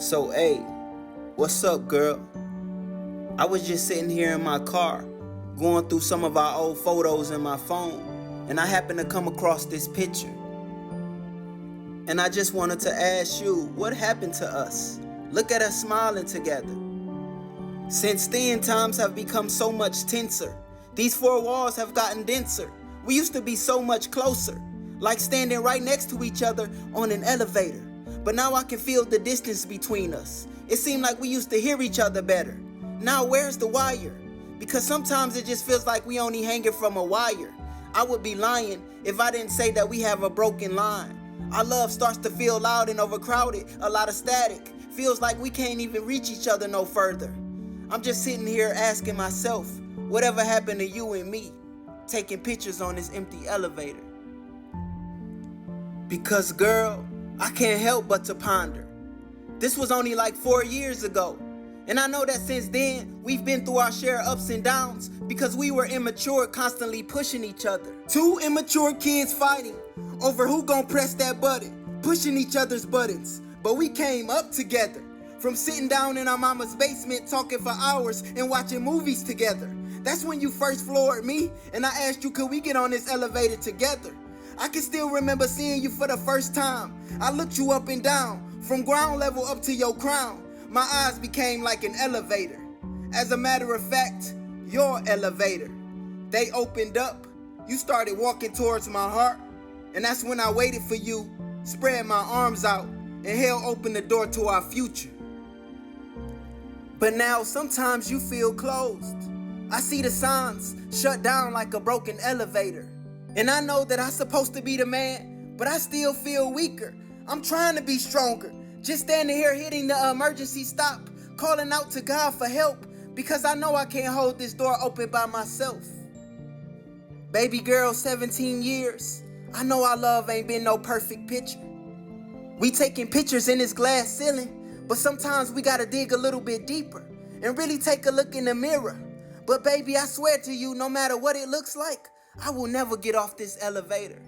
So, hey, what's up, girl? I was just sitting here in my car, going through some of our old photos in my phone, and I happened to come across this picture. And I just wanted to ask you, what happened to us? Look at us smiling together. Since then, times have become so much tenser. These four walls have gotten denser. We used to be so much closer, like standing right next to each other on an elevator. But now I can feel the distance between us. It seemed like we used to hear each other better. Now where's the wire? Because sometimes it just feels like we only hanging from a wire. I would be lying if I didn't say that we have a broken line. Our love starts to feel loud and overcrowded, a lot of static. Feels like we can't even reach each other no further. I'm just sitting here asking myself, whatever happened to you and me, taking pictures on this empty elevator? Because girl, I can't help but to ponder. This was only like 4 years ago. And I know that since then, we've been through our share of ups and downs because we were immature, constantly pushing each other. Two immature kids fighting over who gon' press that button, pushing each other's buttons. But we came up together, from sitting down in our mama's basement talking for hours and watching movies together. That's when you first floored me, and I asked you, could we get on this elevator together? I can still remember seeing you for the first time. I looked you up and down, from ground level up to your crown. My eyes became like an elevator. As a matter of fact, your elevator. They opened up, you started walking towards my heart, and that's when I waited for you, spread my arms out, and held open the door to our future. But now sometimes you feel closed. I see the signs shut down like a broken elevator. And I know that I'm supposed to be the man, but I still feel weaker. I'm trying to be stronger. Just standing here hitting the emergency stop, calling out to God for help, because I know I can't hold this door open by myself. Baby girl, 17 years. I know our love ain't been no perfect picture. We taking pictures in this glass ceiling, but sometimes we gotta dig a little bit deeper and really take a look in the mirror. But baby, I swear to you, no matter what it looks like, I will never get off this elevator.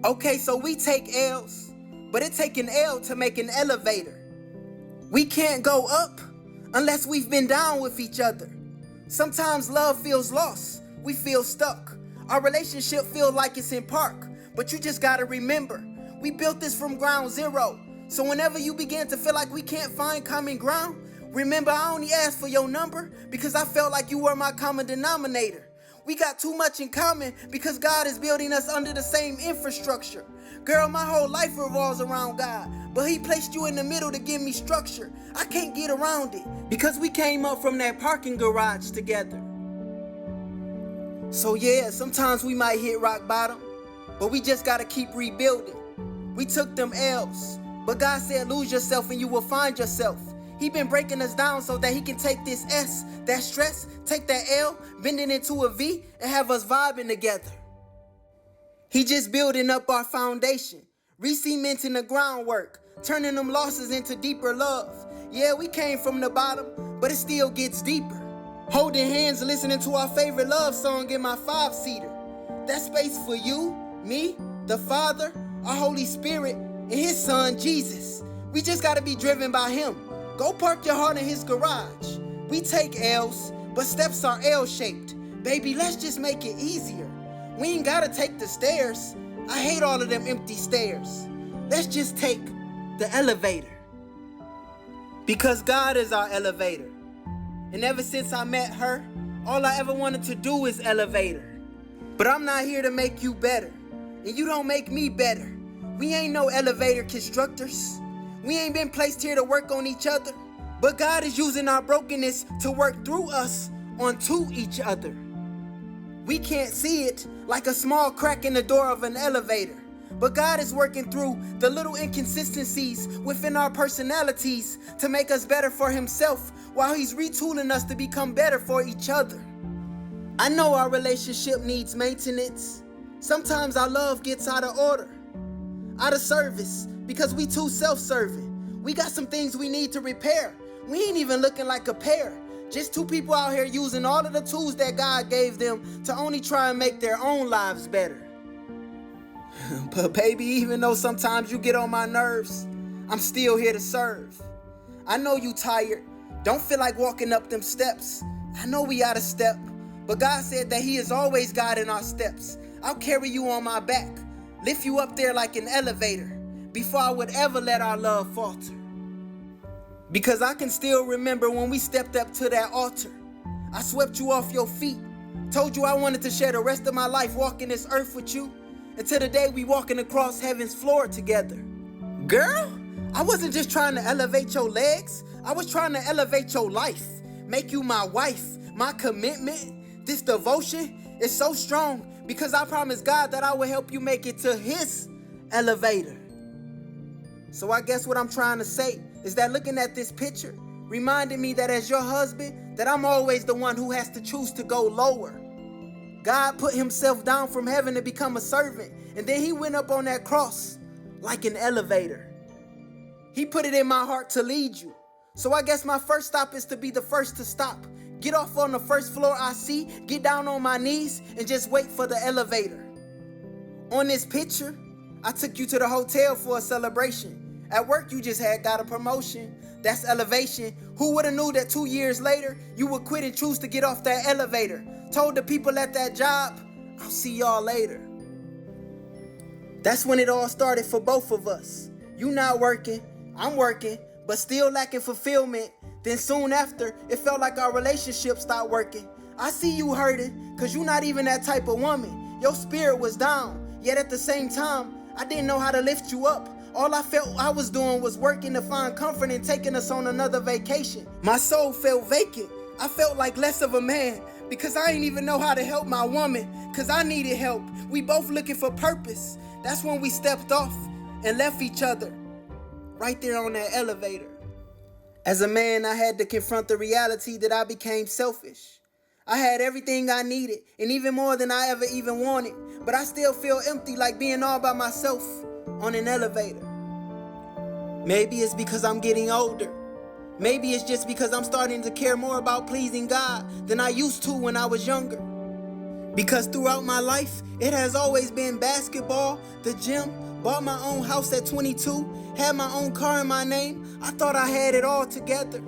Okay, so we take L's, but it take an L to make an elevator. We can't go up unless we've been down with each other. Sometimes love feels lost, we feel stuck. Our relationship feels like it's in park, but you just gotta remember, we built this from ground zero. So whenever you begin to feel like we can't find common ground, remember I only asked for your number because I felt like you were my common denominator. We got too much in common because God is building us under the same infrastructure. Girl, my whole life revolves around God, but He placed you in the middle to give me structure. I can't get around it because we came up from that parking garage together. So yeah, sometimes we might hit rock bottom, but we just gotta keep rebuilding. We took them L's, but God said lose yourself and you will find yourself. He been breaking us down so that He can take this S, that stress, take that L, bend it into a V, and have us vibing together. He just building up our foundation, re-cementing the groundwork, turning them losses into deeper love. Yeah, we came from the bottom, but it still gets deeper. Holding hands, listening to our favorite love song in my 5-seater. That space for you, me, the Father, our Holy Spirit, and His Son, Jesus. We just gotta be driven by Him. Go park your heart in His garage. We take L's, but steps are L-shaped. Baby, let's just make it easier. We ain't gotta take the stairs. I hate all of them empty stairs. Let's just take the elevator. Because God is our elevator. And ever since I met her, all I ever wanted to do is elevate her. But I'm not here to make you better, and you don't make me better. We ain't no elevator constructors. We ain't been placed here to work on each other, but God is using our brokenness to work through us onto each other. We can't see it like a small crack in the door of an elevator, but God is working through the little inconsistencies within our personalities to make us better for Himself while He's retooling us to become better for each other. I know our relationship needs maintenance. Sometimes our love gets out of order, out of service, because we too self-serving. We got some things we need to repair. We ain't even looking like a pair. Just two people out here using all of the tools that God gave them to only try and make their own lives better. But baby, even though sometimes you get on my nerves, I'm still here to serve. I know you tired, don't feel like walking up them steps. I know we out of step, but God said that He is always guiding our steps. I'll carry you on my back, lift you up there like an elevator, before I would ever let our love falter. Because I can still remember when we stepped up to that altar. I swept you off your feet, told you I wanted to share the rest of my life walking this earth with you, until the day we walking across heaven's floor together. Girl, I wasn't just trying to elevate your legs, I was trying to elevate your life, make you my wife, my commitment. This devotion is so strong because I promised God that I would help you make it to His elevator. So I guess what I'm trying to say is that looking at this picture reminded me that as your husband, that I'm always the one who has to choose to go lower. God put Himself down from heaven to become a servant, and then He went up on that cross like an elevator. He put it in my heart to lead you. So I guess my first stop is to be the first to stop. Get off on the first floor I see, get down on my knees, and just wait for the elevator. On this picture, I took you to the hotel for a celebration. At work, you just got a promotion. That's elevation. Who would have knew that 2 years later, you would quit and choose to get off that elevator? Told the people at that job, I'll see y'all later. That's when it all started for both of us. You not working, I'm working, but still lacking fulfillment. Then soon after, it felt like our relationship stopped working. I see you hurting, cause you not even that type of woman. Your spirit was down, yet at the same time, I didn't know how to lift you up. All I felt I was doing was working to find comfort and taking us on another vacation. My soul felt vacant. I felt like less of a man because I didn't even know how to help my woman, cause I needed help. We both looking for purpose. That's when we stepped off and left each other right there on that elevator. As a man, I had to confront the reality that I became selfish. I had everything I needed and even more than I ever even wanted, but I still feel empty, like being all by myself on an elevator. Maybe it's because I'm getting older. Maybe it's just because I'm starting to care more about pleasing God than I used to when I was younger. Because throughout my life, it has always been basketball, the gym, bought my own house at 22, had my own car in my name. I thought I had it all together.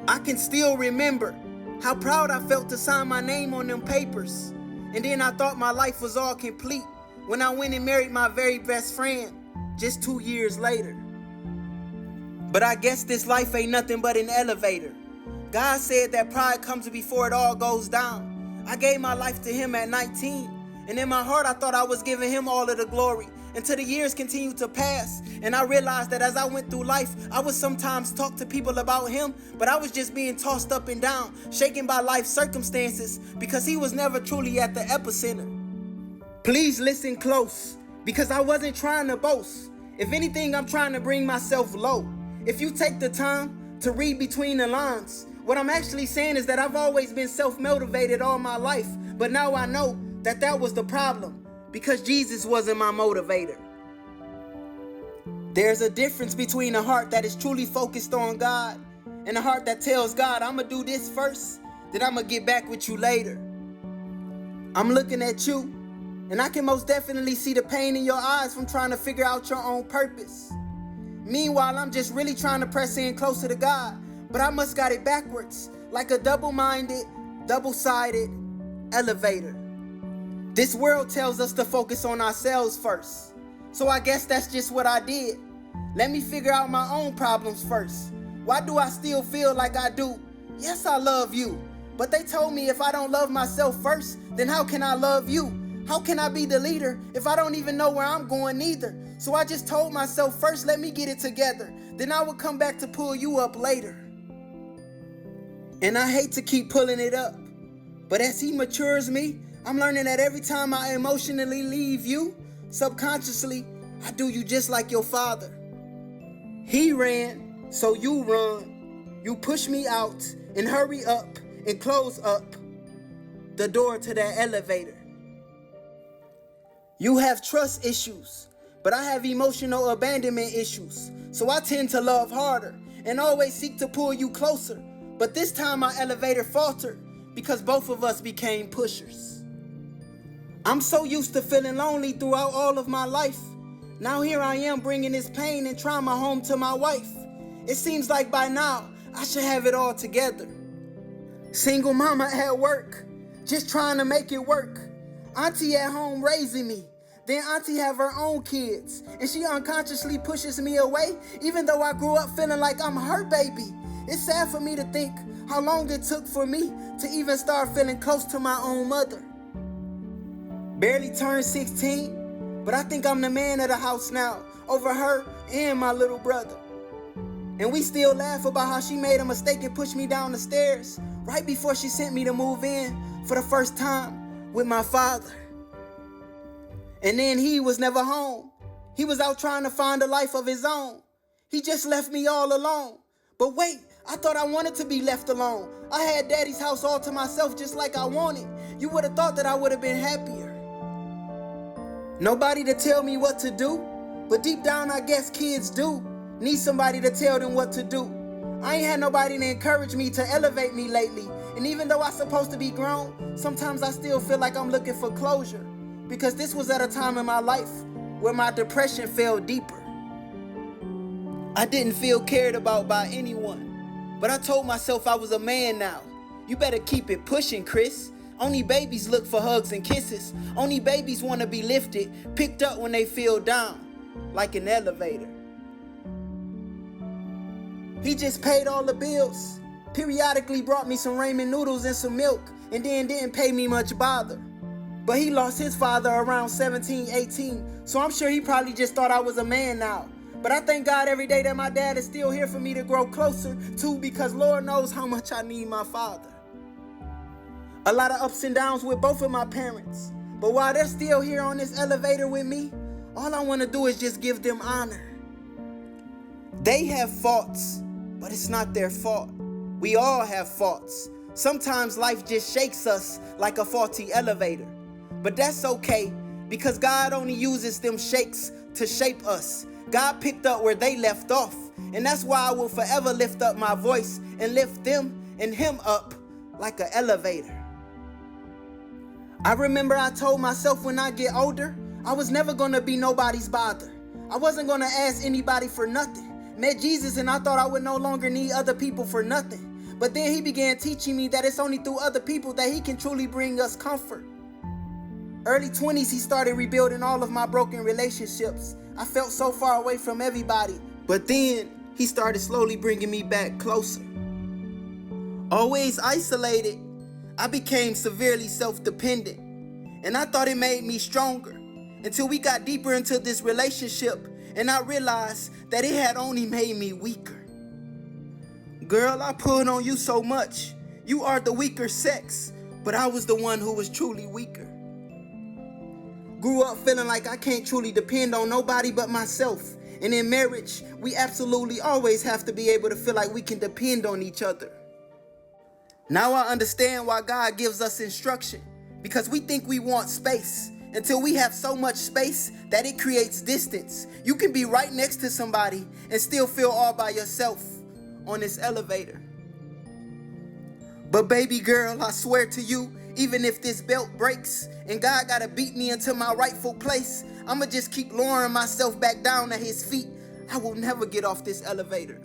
I can still remember how proud I felt to sign my name on them papers. And then I thought my life was all complete when I went and married my very best friend just 2 years later. But I guess this life ain't nothing but an elevator. God said that pride comes before it all goes down. I gave my life to Him at 19, and in my heart I thought I was giving Him all of the glory, until the years continued to pass, and I realized that as I went through life, I would sometimes talk to people about Him, but I was just being tossed up and down, shaken by life circumstances, because He was never truly at the epicenter. Please listen close, because I wasn't trying to boast. If anything, I'm trying to bring myself low. If you take the time to read between the lines, what I'm actually saying is that I've always been self-motivated all my life, but now I know that that was the problem, because Jesus wasn't my motivator. There's a difference between a heart that is truly focused on God and a heart that tells God, I'm gonna do this first, then I'm gonna get back with you later. I'm looking at you, and I can most definitely see the pain in your eyes from trying to figure out your own purpose. Meanwhile, I'm just really trying to press in closer to God, but I must got it backwards, like a double-minded, double-sided elevator. This world tells us to focus on ourselves first, so I guess that's just what I did. Let me figure out my own problems first. Why do I still feel like I do? Yes, I love you, but they told me if I don't love myself first, then how can I love you? How can I be the leader if I don't even know where I'm going either? So I just told myself first, let me get it together. Then I will come back to pull you up later. And I hate to keep pulling it up, but as He matures me, I'm learning that every time I emotionally leave you, subconsciously, I do you just like your father. He ran, so you run. You push me out and hurry up and close up the door to that elevator. You have trust issues, but I have emotional abandonment issues. So I tend to love harder and always seek to pull you closer. But this time my elevator faltered because both of us became pushers. I'm so used to feeling lonely throughout all of my life Now here I am bringing this pain and trauma home to my wife. It seems like by now, I should have it all together. Single mama at work, just trying to make it work. Auntie at home raising me. Then auntie have her own kids, and she unconsciously pushes me away, even though I grew up feeling like I'm her baby. It's sad for me to think how long it took for me to even start feeling close to my own mother. Barely turned 16, but I think I'm the man of the house now, over her and my little brother. And we still laugh about how she made a mistake and pushed me down the stairs right before she sent me to move in for the first time with my father. And then he was never home. He was out trying to find a life of his own. He just left me all alone. But wait, I thought I wanted to be left alone. I had daddy's house all to myself just like I wanted. You would have thought that I would have been happier. Nobody to tell me what to do, but deep down I guess kids do need somebody to tell them what to do. I ain't had nobody to encourage me to elevate me lately. And even though I'm supposed to be grown, sometimes I still feel like I'm looking for closure. Because this was at a time in my life where my depression fell deeper. I didn't feel cared about by anyone, but I told myself I was a man now. You better keep it pushing, Chris. Only babies look for hugs and kisses. Only babies want to be lifted, picked up when they feel down, like an elevator. He just paid all the bills, periodically brought me some ramen noodles and some milk, and then didn't pay me much bother. But he lost his father around 17, 18, so I'm sure he probably just thought I was a man now. But I thank God every day that my dad is still here for me to grow closer to, because Lord knows how much I need my father. A lot of ups and downs with both of my parents, but while they're still here on this elevator with me, all I want to do is just give them honor. They have faults, but it's not their fault. We all have faults. Sometimes life just shakes us like a faulty elevator. But that's okay, because God only uses them shakes to shape us. God picked up where they left off, and that's why I will forever lift up my voice and lift them and him up like an elevator. I remember I told myself when I get older, I was never gonna be nobody's bother. I wasn't gonna ask anybody for nothing. Met Jesus and I thought I would no longer need other people for nothing. But then he began teaching me that it's only through other people that he can truly bring us comfort. Early 20s, he started rebuilding all of my broken relationships. I felt so far away from everybody, but then he started slowly bringing me back closer. Always isolated, I became severely self-dependent, and I thought it made me stronger until we got deeper into this relationship and I realized that it had only made me weaker. Girl, I pulled on you so much. You are the weaker sex, but I was the one who was truly weaker. Grew up feeling like I can't truly depend on nobody but myself. And in marriage, we absolutely always have to be able to feel like we can depend on each other. Now I understand why God gives us instruction, because we think we want space until we have so much space that it creates distance. You can be right next to somebody and still feel all by yourself on this elevator. But baby girl, I swear to you, even if this belt breaks and God gotta beat me into my rightful place, I'ma just keep lowering myself back down at his feet. I will never get off this elevator.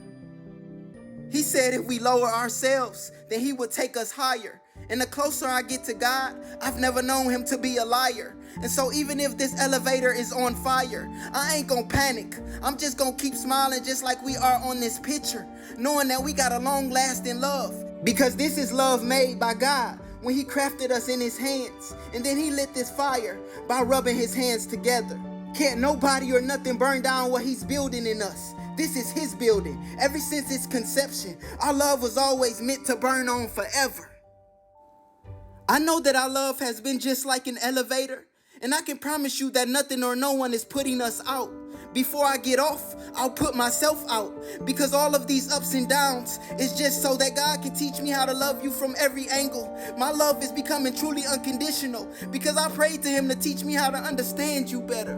He said if we lower ourselves, then he would take us higher. And the closer I get to God, I've never known him to be a liar. And so even if this elevator is on fire, I ain't gonna panic. I'm just gonna keep smiling just like we are on this picture, knowing that we got a long-lasting love. Because this is love made by God when he crafted us in his hands. And then he lit this fire by rubbing his hands together. Can't nobody or nothing burn down what he's building in us. This is his building. Ever since its conception, our love was always meant to burn on forever. I know that our love has been just like an elevator, and I can promise you that nothing or no one is putting us out. Before I get off, I'll put myself out, because all of these ups and downs is just so that God can teach me how to love you from every angle. My love is becoming truly unconditional because I prayed to him to teach me how to understand you better.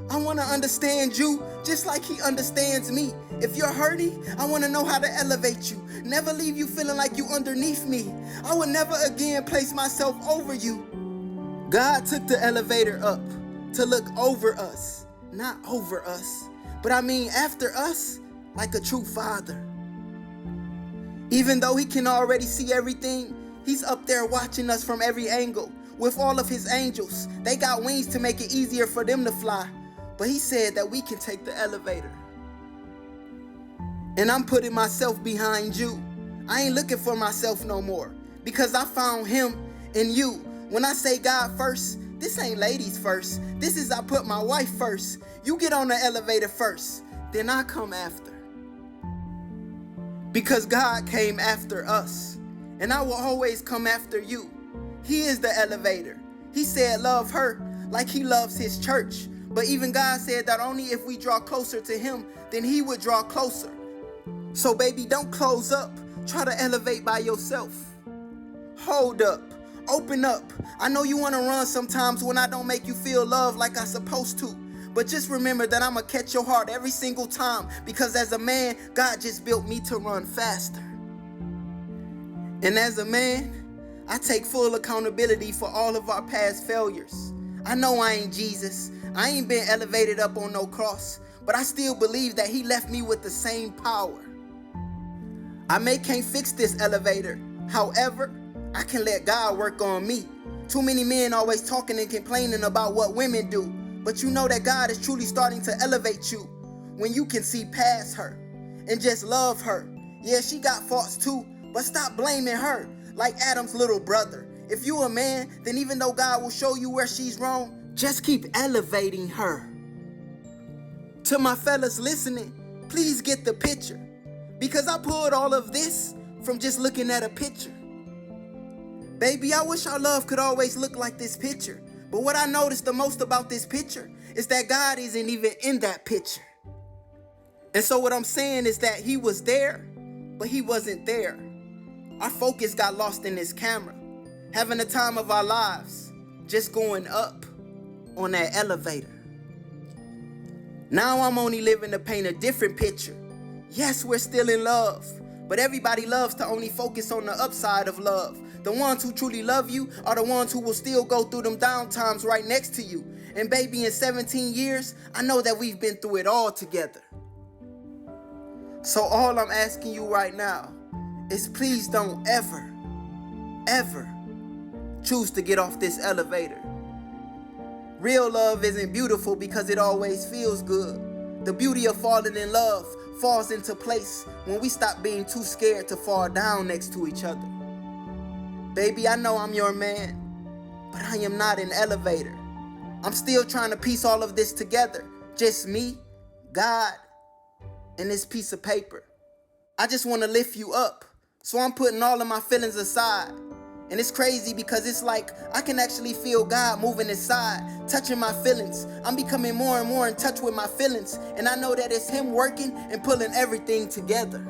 I want to understand you just like he understands me. If you're hurting, I want to know how to elevate you. Never leave you feeling like you underneath me. I will never again place myself over you. God took the elevator up to look over us. not over us, but I mean after us, like a true father. Even though he can already see everything, he's up there watching us from every angle. With all of his angels, they got wings to make it easier for them to fly. But he said that we can take the elevator. And I'm putting myself behind you. I ain't looking for myself no more, because I found him in you. When I say God first, this ain't ladies first. This is I put my wife first. You get on the elevator first, then I come after. Because God came after us, and I will always come after you. He is the elevator. He said love her like he loves his church. But even God said that only if we draw closer to him, then he would draw closer. So baby, don't close up. Try to elevate by yourself. Hold up. Open up. I know you want to run sometimes when I don't make you feel love like I'm supposed to. But just remember that I'ma catch your heart every single time, because as a man, God just built me to run faster. And as a man, I take full accountability for all of our past failures. I know I ain't Jesus. I ain't been elevated up on no cross, but I still believe that he left me with the same power. I can't fix this elevator. However, I can let God work on me. Too many men always talking and complaining about what women do. But you know that God is truly starting to elevate you when you can see past her and just love her. Yeah, she got faults too, but stop blaming her like Adam's little brother. If you a man, then even though God will show you where she's wrong, just keep elevating her. To my fellas listening, please get the picture, because I pulled all of this from just looking at a picture. Baby, I wish our love could always look like this picture. But what I noticed the most about this picture is that God isn't even in that picture. And so what I'm saying is that he was there, but he wasn't there. Our focus got lost in this camera, having the time of our lives, just going up on that elevator. Now I'm only living to paint a different picture. Yes, we're still in love, but everybody loves to only focus on the upside of love. The ones who truly love you are the ones who will still go through them down times right next to you. And baby, in 17 years, I know that we've been through it all together. So all I'm asking you right now is please don't ever, ever choose to get off this elevator. Real love isn't beautiful because it always feels good. The beauty of falling in love falls into place when we stop being too scared to fall down next to each other. Baby, I know I'm your man, but I am not an elevator. I'm still trying to piece all of this together. Just me, God, and this piece of paper. I just want to lift you up, so I'm putting all of my feelings aside. And it's crazy because it's like I can actually feel God moving inside, touching my feelings. I'm becoming more and more in touch with my feelings, and I know that it's him working and pulling everything together.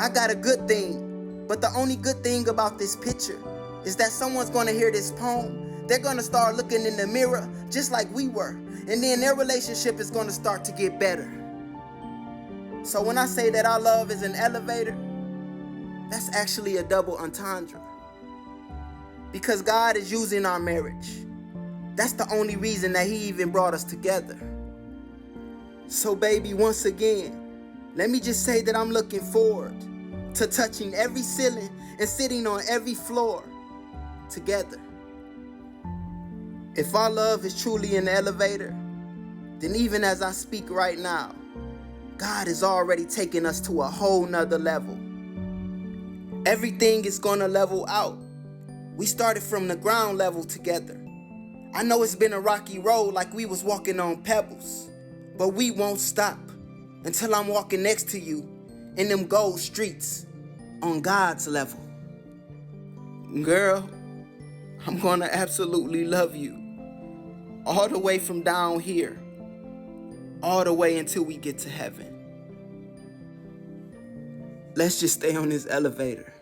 I got a good thing. But the only good thing about this picture is that someone's going to hear this poem. They're going to start looking in the mirror just like we were. And then their relationship is going to start to get better. So when I say that our love is an elevator, that's actually a double entendre. Because God is using our marriage. That's the only reason that he even brought us together. So baby, once again, let me just say that I'm looking forward to touching every ceiling and sitting on every floor together. If our love is truly an elevator, then even as I speak right now, God is already taking us to a whole nother level. Everything is gonna level out. We started from the ground level together. I know it's been a rocky road like we was walking on pebbles, but we won't stop until I'm walking next to you in them gold streets on God's level. Girl, I'm gonna absolutely love you all the way from down here, all the way until we get to heaven. Let's just stay on this elevator.